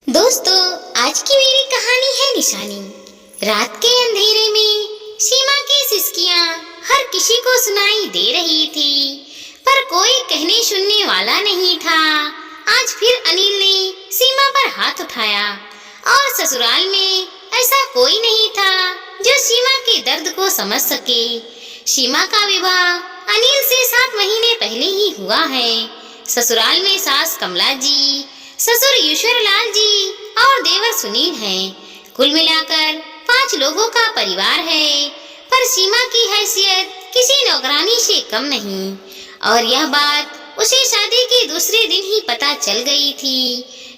दोस्तों, आज की मेरी कहानी है निशानी। रात के अंधेरे में सीमा की सिसकियां हर किसी को सुनाई दे रही थी, पर कोई कहने सुनने वाला नहीं था। आज फिर अनिल ने सीमा पर हाथ उठाया और ससुराल में ऐसा कोई नहीं था जो सीमा के दर्द को समझ सके। सीमा का विवाह अनिल से 7 महीने पहले ही हुआ है। ससुराल में सास कमला जी, ससुर ईश्वर लाल जी और देवर सुनील हैं। कुल मिलाकर 5 लोगों का परिवार है, पर सीमा की हैसियत किसी नौकरानी से कम नहीं। और यह बात उसे शादी के दूसरे दिन ही पता चल गई थी।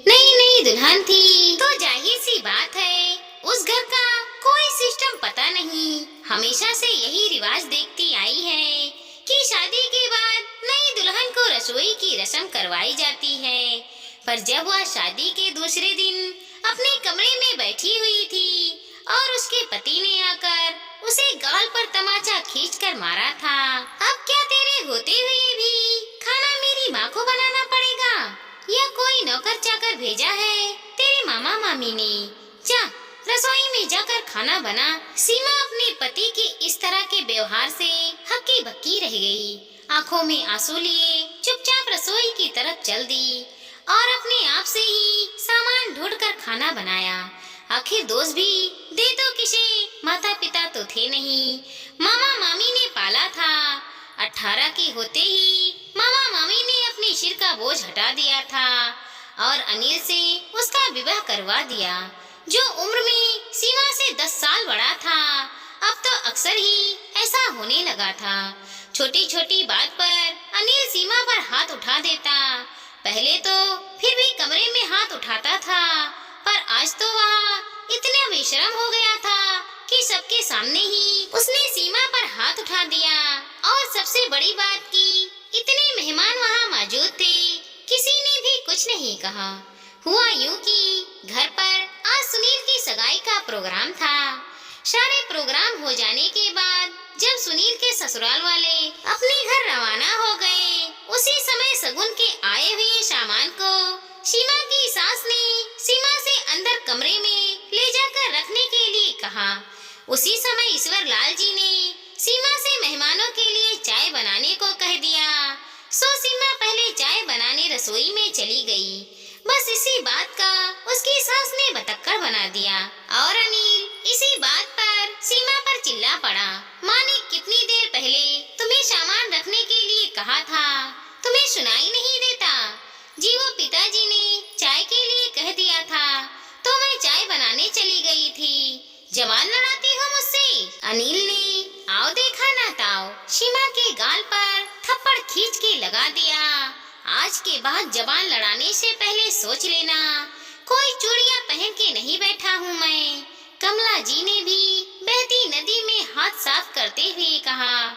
नई नई दुल्हन थी तो जाहिर सी बात है उस घर का कोई सिस्टम पता नहीं। हमेशा से यही रिवाज देखती आई है कि शादी के बाद नई दुल्हन को रसोई की रस्म करवाई जाती है। पर जब वह शादी के दूसरे दिन अपने कमरे में बैठी हुई थी और उसके पति ने आकर उसे गाल पर तमाचा खींचकर मारा था। अब क्या तेरे होते हुए भी खाना मेरी माँ को बनाना पड़ेगा, या कोई नौकर चाकर भेजा है तेरे मामा मामी ने? जा रसोई में जाकर खाना बना। सीमा अपने पति के इस तरह के व्यवहार से हक्की बक्की रह गई। आंखों में आंसू लिए चुपचाप रसोई की तरफ चल दी और अपने आप से ही सामान ढूंढकर खाना बनाया। आखिर दोस्त भी दे तो किसे, माता पिता तो थे नहीं। मामा मामी ने पाला था। 18 के होते ही मामा मामी ने अपने सिर का बोझ हटा दिया था और अनिल से उसका विवाह करवा दिया, जो उम्र में सीमा से 10 साल बड़ा था। अब तो अक्सर ही ऐसा होने लगा था। छोटी छोटी बात पर अनिल सीमा पर हाथ उठा देता। पहले तो फिर भी कमरे में हाथ उठाता था, पर आज तो वह इतना बेशर्म हो गया था कि सबके सामने ही उसने सीमा पर हाथ उठा दिया। और सबसे बड़ी बात की इतने मेहमान वहाँ मौजूद थे, किसी ने भी कुछ नहीं कहा। हुआ यूं कि घर पर आज सुनील की सगाई का प्रोग्राम था। सारे प्रोग्राम हो जाने के बाद जब सुनील के ससुराल वाले अपने घर रवाना हो गए, उसी समय सगुन के आए हुए सामान को सीमा की सास ने सीमा से अंदर कमरे में ले जाकर रखने के लिए कहा। उसी समय ईश्वर लाल जी ने सीमा से मेहमानों के लिए चाय बनाने को कह दिया। सो सीमा पहले चाय बनाने रसोई में चली गई। बस इसी बात का उसकी सास ने बतक्कड़ बना दिया और अनिल इसी बात पर सीमा पर चिल्ला पड़ा। माँ ने कितनी देर पहले तुम्हें सामान रखने के लिए कहा था, तुम्हें सुनाई नहीं देता? जी वो पिताजी ने चाय के लिए कह दिया था तो मैं चाय बनाने चली गई थी। जवान लड़ाती हो मुझसे? अनिल ने आओ देखा ना ताओ सीमा के गाल पर थप्पड़ खींच के लगा दिया। आज के बाद जबान लड़ाने से पहले सोच लेना, कोई चूड़ियां पहन के नहीं बैठा हूँ मैं। कमला जी ने भी बहती नदी में हाथ साफ करते हुए कहा,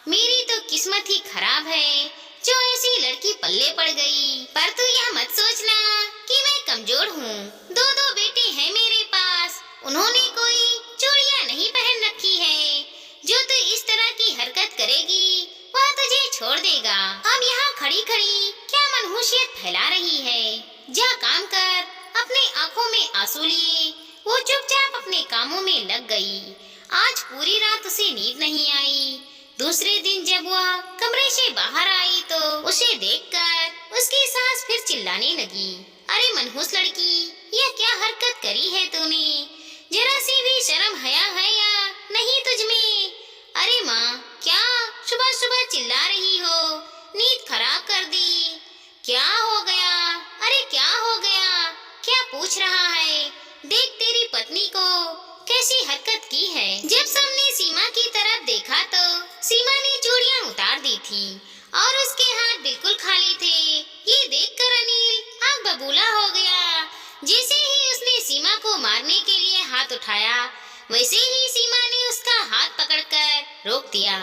मेरी तो किस्मत ही खराब है जो ऐसी लड़की पल्ले पड़ गई। पर तू यह मत सोचना कि मैं कमजोर हूँ। 2 बेटे हैं मेरे पास, उन्होंने कोई चूड़ियां नहीं पहन रखी है। जो तू इस तरह की हरकत करेगी वह तुझे छोड़ देगा। अब यहाँ खड़ी खड़ी क्या मनहूसियत फैला रही है? जा काम कर। अपने आंखों में आंसू लिए वो चुपचाप अपने कामों में लग गई। आज पूरी रात उसे नींद नहीं आई। दूसरे दिन जब वह कमरे से बाहर आई तो उसे देखकर उसकी सास फिर चिल्लाने लगी, अरे मनहूस लड़की, यह क्या हरकत करी है तूने? जरा सी भी शर्म हया है या नहीं तुझ में? अरे माँ, क्या सुबह सुबह चिल्ला रही हो? नींद खराब कर दी। क्या हो गया? अरे क्या हो गया? क्या पूछ रहा है? देख तेरी पत्नी को कैसी हरकत की है। जब सबने सीमा की तरफ देखा तो सीमा ने चूड़ियां उतार दी थी और उसके हाथ बिल्कुल खाली थे। ये देखकर अनिल आग बबूला हो गया। जैसे ही उसने सीमा को मारने के लिए हाथ उठाया, वैसे ही सीमा ने उसका हाथ पकड़कर रोक दिया।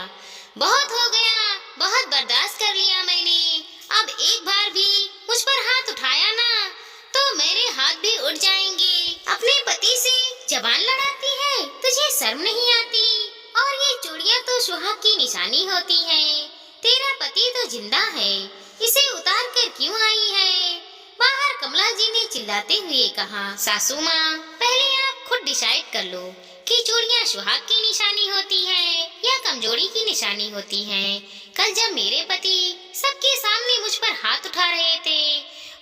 बहुत हो गया, बहुत बर्दाश्त कर लिया मैंने। अब एक बार भी मुझ पर हाथ उठाया ना तो मेरे हाथ भी उठ जाएंगे। अपने पति से जबान लड़ाती है, तुझे शर्म नहीं आती? और ये चूड़ियां तो सुहाग की निशानी होती है। तेरा पति तो जिंदा है, इसे उतार कर क्यों आई है? बाहर कमला जी ने चिल्लाते हुए कहा, सासू माँ, पहले आप खुद डिसाइड कर लो कि चूड़ियाँ सुहाग की निशानी होती है या कमजोरी की निशानी होती है। कल जब मेरे पति सबके सामने मुझ पर हाथ उठा रहे थे,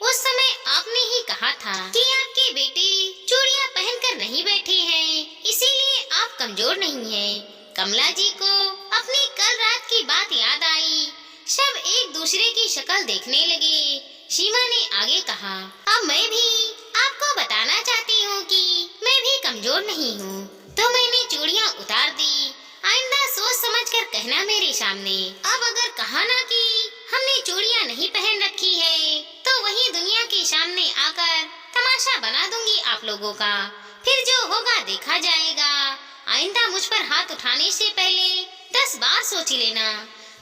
उस समय आपने ही कहा था कि आपके बेटे चूड़ियाँ पहनकर नहीं बैठे हैं, इसीलिए आप कमजोर नहीं हैं। कमला जी को अपनी कल रात की बात याद आई। सब एक दूसरे की शक्ल देखने लगे। सीमा ने आगे कहा, अब मैं भी आपको बताना चाहती हूँ कि मैं भी कमजोर नहीं हूँ, तो मैंने चूड़ियाँ उतार दी। आइंदा सोच समझ कर कहना मेरे सामने। अब अगर कहा ना कि हमने चूड़ियाँ नहीं पहन रखी है, तो वही दुनिया के सामने आकर तमाशा बना दूंगी आप लोगों का। फिर जो होगा देखा जाएगा। आइंदा मुझ पर हाथ उठाने से पहले 10 बार सोच लेना।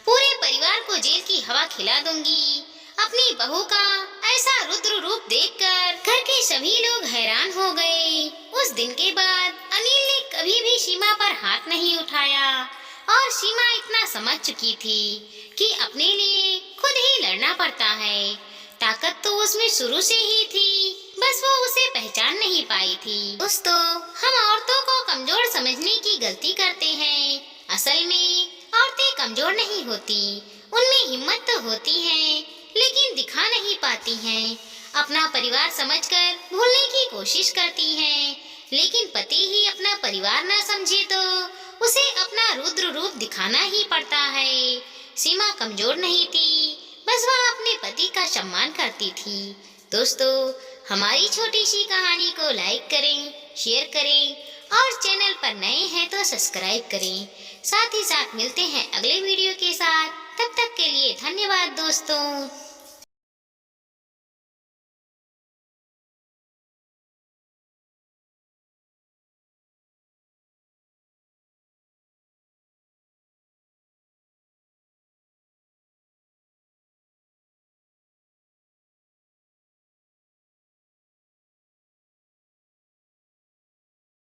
पूरे परिवार को जेल की हवा खिला दूंगी। अपनी बहू का ऐसा रुद्र रूप देखकर घर के सभी लोग हैरान हो गए। उस दिन के बाद अनिल ने कभी भी सीमा पर हाथ नहीं उठाया और सीमा इतना समझ चुकी थी कि अपने लिए खुद ही लड़ना पड़ता है। ताकत तो उसमें शुरू से ही थी, बस वो उसे पहचान नहीं पाई थी। दोस्तों, हम औरतों को कमजोर समझने की गलती करते हैं। असल में औरतें कमजोर नहीं होती, उनमें हिम्मत तो होती है, लेकिन दिखा नहीं पाती हैं। अपना परिवार समझकर भूलने की कोशिश करती हैं, लेकिन पति ही अपना परिवार ना समझे तो उसे अपना रुद्र रूप दिखाना ही पड़ता है। सीमा कमजोर नहीं थी, बस वह अपने पति का सम्मान करती थी। दोस्तों, हमारी छोटी सी कहानी को लाइक करें, शेयर करें और चैनल पर नए हैं तो सब्सक्राइब करें। साथ ही साथ मिलते हैं अगले वीडियो के साथ। तब तक के लिए धन्यवाद दोस्तों।